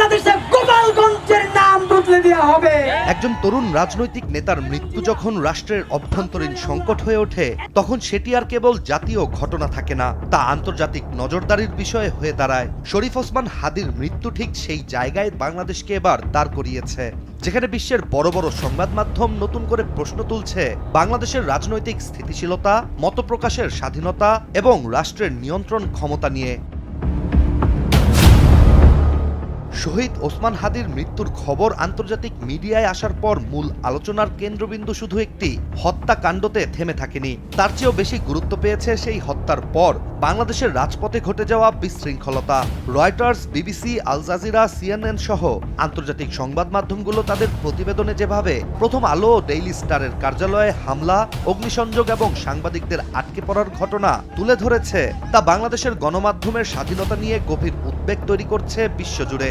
বাংলাদেশে গোপালগঞ্জের নাম বদলে দেওয়া হবে। একজন তরুণ রাজনৈতিক নেতার মৃত্যু যখন রাষ্ট্রের অভ্যন্তরীণ সংকট হয়ে ওঠে, তখন সেটি আর কেবল জাতীয় ঘটনা থাকে না, তা আন্তর্জাতিক নজরদারির বিষয় হয়ে দাঁড়ায়। শরীফ ওসমান হাদির মৃত্যু ঠিক সেই জায়গায় বাংলাদেশকে এবার দাঁড় করিয়েছে, যেখানে বিশ্বের বড় বড় সংবাদ মাধ্যম নতুন করে প্রশ্ন তুলছে বাংলাদেশের রাজনৈতিক স্থিতিশীলতা, মতপ্রকাশের স্বাধীনতা এবং রাষ্ট্রের নিয়ন্ত্রণ ক্ষমতা নিয়ে। শহীদ ওসমান হাদির মৃত্যুর খবর আন্তর্জাতিক মিডিয়ায় আসার পর মূল আলোচনার কেন্দ্রবিন্দু শুধু একটি হত্যাকাণ্ডতে থেমে থাকেনি, তার চেয়েও বেশি গুরুত্ব পেয়েছে সেই হত্যার পর বাংলাদেশের রাজপথে ঘটে যাওয়া বিশৃঙ্খলতা। Reuters, BBC, Al Jazeera, CNN সহ আন্তর্জাতিক সংবাদ মাধ্যমগুলো তাদের প্রতিবেদনে যেভাবে প্রথম আলো ও ডেইলি স্টারের কার্যালয়ে হামলা, অগ্নিসংযোগ এবং সাংবাদিকদের আটকে পড়ার ঘটনা তুলে ধরেছে, তা বাংলাদেশের গণমাধ্যমের স্বাধীনতা নিয়ে গভীর উদ্বেগ তৈরি করছে বিশ্বজুড়ে।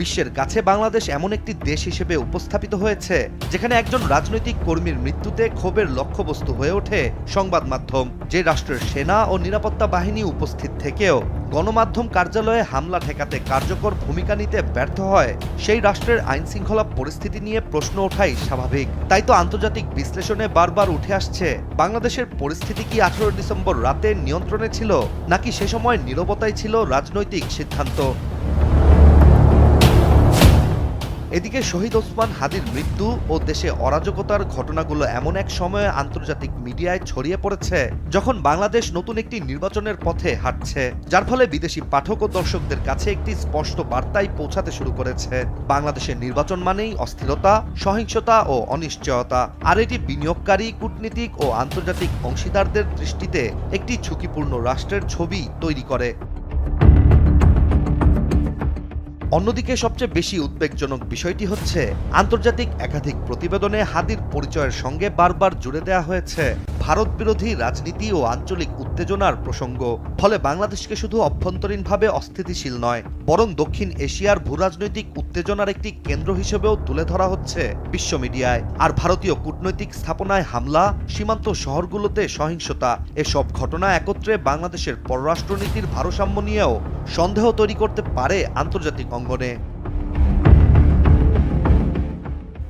বিশ্বের কাছে বাংলাদেশ এমন একটি দেশ হিসেবে উপস্থাপিত হয়েছে যেখানে একজন রাজনৈতিক কর্মীর মৃত্যুতে ক্ষোভের লক্ষ্যবস্তু হয়ে ওঠে সংবাদ মাধ্যম। যে রাষ্ট্রের সেনা ও নিরাপত্তা বাহিনী উপস্থিত থেকেও গণমাধ্যম কার্যালয়ে হামলা ঠেকাতে কার্যকর ভূমিকা নিতে ব্যর্থ হয়, সেই রাষ্ট্রের আইন শৃঙ্খলা পরিস্থিতি নিয়ে প্রশ্ন ওঠাই স্বাভাবিক। তাই তো আন্তর্জাতিক বিশ্লেষণে বারবার উঠে আসছে বাংলাদেশের পরিস্থিতি কি 18 ডিসেম্বর রাতে নিয়ন্ত্রণে ছিল, নাকি সে সময় নীরবতাই ছিল রাজনৈতিক সিদ্ধান্ত। এদিকে শহীদ ওসমান হাদির মৃত্যু ও দেশে অরাজকতার ঘটনাগুলো এমন এক সময়ে আন্তর্জাতিক মিডিয়ায় ছড়িয়ে পড়েছে যখন বাংলাদেশ নতুন একটি নির্বাচনের পথে হাঁটছে, যার ফলে বিদেশি পাঠক ও দর্শকদের কাছে একটি স্পষ্ট বার্তাই পৌঁছাতে শুরু করেছে। বাংলাদেশের নির্বাচন মানেই অস্থিরতা, সহিংসতা ও অনিশ্চয়তা, আর এটি বিনিয়োগকারী, কূটনীতিক ও আন্তর্জাতিক অংশীদারদের দৃষ্টিতে একটি ঝুঁকিপূর্ণ রাষ্ট্রের ছবি তৈরি করে। অন্যদিকে সবচেয়ে বেশি উদ্বেগজনক বিষয়টি হচ্ছে আন্তর্জাতিক একাধিক প্রতিবেদনে হাদির পরিচয়ের সঙ্গে বারবার জুড়ে দেওয়া হয়েছে ভারত বিরোধী রাজনীতি ও আঞ্চলিক উত্তেজনার প্রসঙ্গ। ফলে বাংলাদেশকে শুধু অভ্যন্তরীণভাবে অস্থিতিশীল নয়, বরং দক্ষিণ এশিয়ার ভূরাজনৈতিক উত্তেজনার একটি কেন্দ্র হিসেবেও তুলে ধরা হচ্ছে বিশ্ব মিডিয়ায়। আর ভারতীয় কূটনৈতিক স্থাপনায় হামলা, সীমান্ত শহরগুলোতে সহিংসতা, এসব ঘটনা একত্রে বাংলাদেশের পররাষ্ট্রনীতির ভারসাম্য নিয়েও সন্দেহ তৈরি করতে পারে আন্তর্জাতিক অঙ্গনে।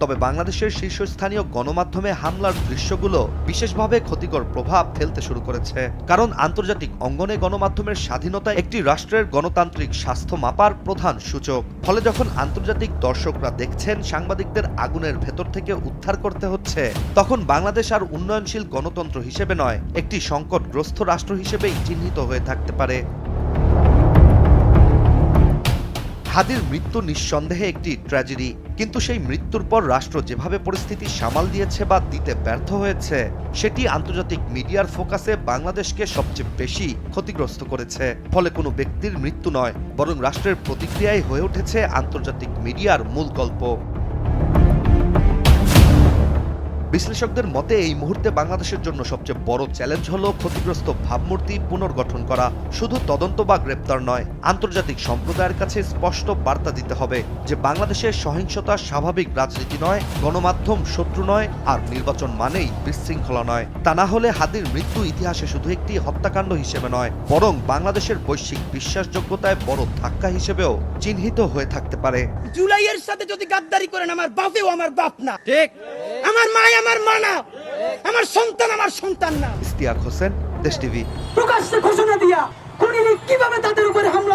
তবে বাংলাদেশের শীর্ষস্থানীয় গণমাধ্যমে হামলার দৃশ্যগুলো বিশেষভাবে ক্ষতিকর প্রভাব ফেলতে শুরু করেছে, কারণ আন্তর্জাতিক অঙ্গনে গণমাধ্যমের স্বাধীনতা একটি রাষ্ট্রের গণতান্ত্রিক স্বাস্থ্য মাপার প্রধান সূচক। ফলে যখন আন্তর্জাতিক দর্শকরা দেখছেন সাংবাদিকদের আগুনের ভেতর থেকে উদ্ধার করতে হচ্ছে, তখন বাংলাদেশ আর উন্নয়নশীল গণতন্ত্র হিসেবে নয়, একটি সংকটগ্রস্ত রাষ্ট্র হিসেবেই চিহ্নিত হয়ে থাকতে পারে। হাদির মৃত্যু নিঃসন্দেহে একটি ট্র্যাজেডি, কিন্তু সেই মৃত্যুর পর রাষ্ট্র যেভাবে পরিস্থিতি সামাল দিয়েছে বা দিতে ব্যর্থ হয়েছে, সেটি আন্তর্জাতিক মিডিয়ার ফোকাসে বাংলাদেশকে সবচেয়ে বেশি ক্ষতিগ্রস্ত করেছে। ফলে কোনো ব্যক্তির মৃত্যু নয়, বরং রাষ্ট্রের প্রতিক্রিয়াই হয়ে উঠেছে আন্তর্জাতিক মিডিয়ার মূল গল্প। বিশ্লেষকদের মতে এই মুহূর্তে বাংলাদেশের জন্য সবচেয়ে বড় চ্যালেঞ্জ হলো ক্ষতিগ্রস্ত ভাবমূর্তি পুনর্গঠন করা। শুধু তদন্ত বা গ্রেপ্তার নয়, আন্তর্জাতিক সম্প্রদায়ের কাছে স্পষ্ট বার্তা দিতে হবে যে বাংলাদেশের সহিংসতা স্বাভাবিক রাজনীতি নয়, গণমাধ্যম শত্রু নয়, আর নির্বাচন মানেই বিশৃঙ্খলা নয়। তা না হলে হাদির মৃত্যু ইতিহাসে শুধু একটি হত্যাকাণ্ড হিসেবে নয়, বরং বাংলাদেশের বৈশ্বিক বিশ্বাসযোগ্যতায় বড় ধাক্কা হিসেবেও চিহ্নিত হয়ে থাকতে পারে। জুলাইয়ের সাথে যদি গাদ্দারি করেন, আমার বাপেও আমার বাপ না, ঠিক আমার মা আমার মা না, আমার সন্তান আমার সন্তান না। ইশতিয়াক হোসেন, দেশ টিভি। প্রকাশ্যে ঘোষণা দিয়া খুনিরা কিভাবে তাদের উপরে হামলা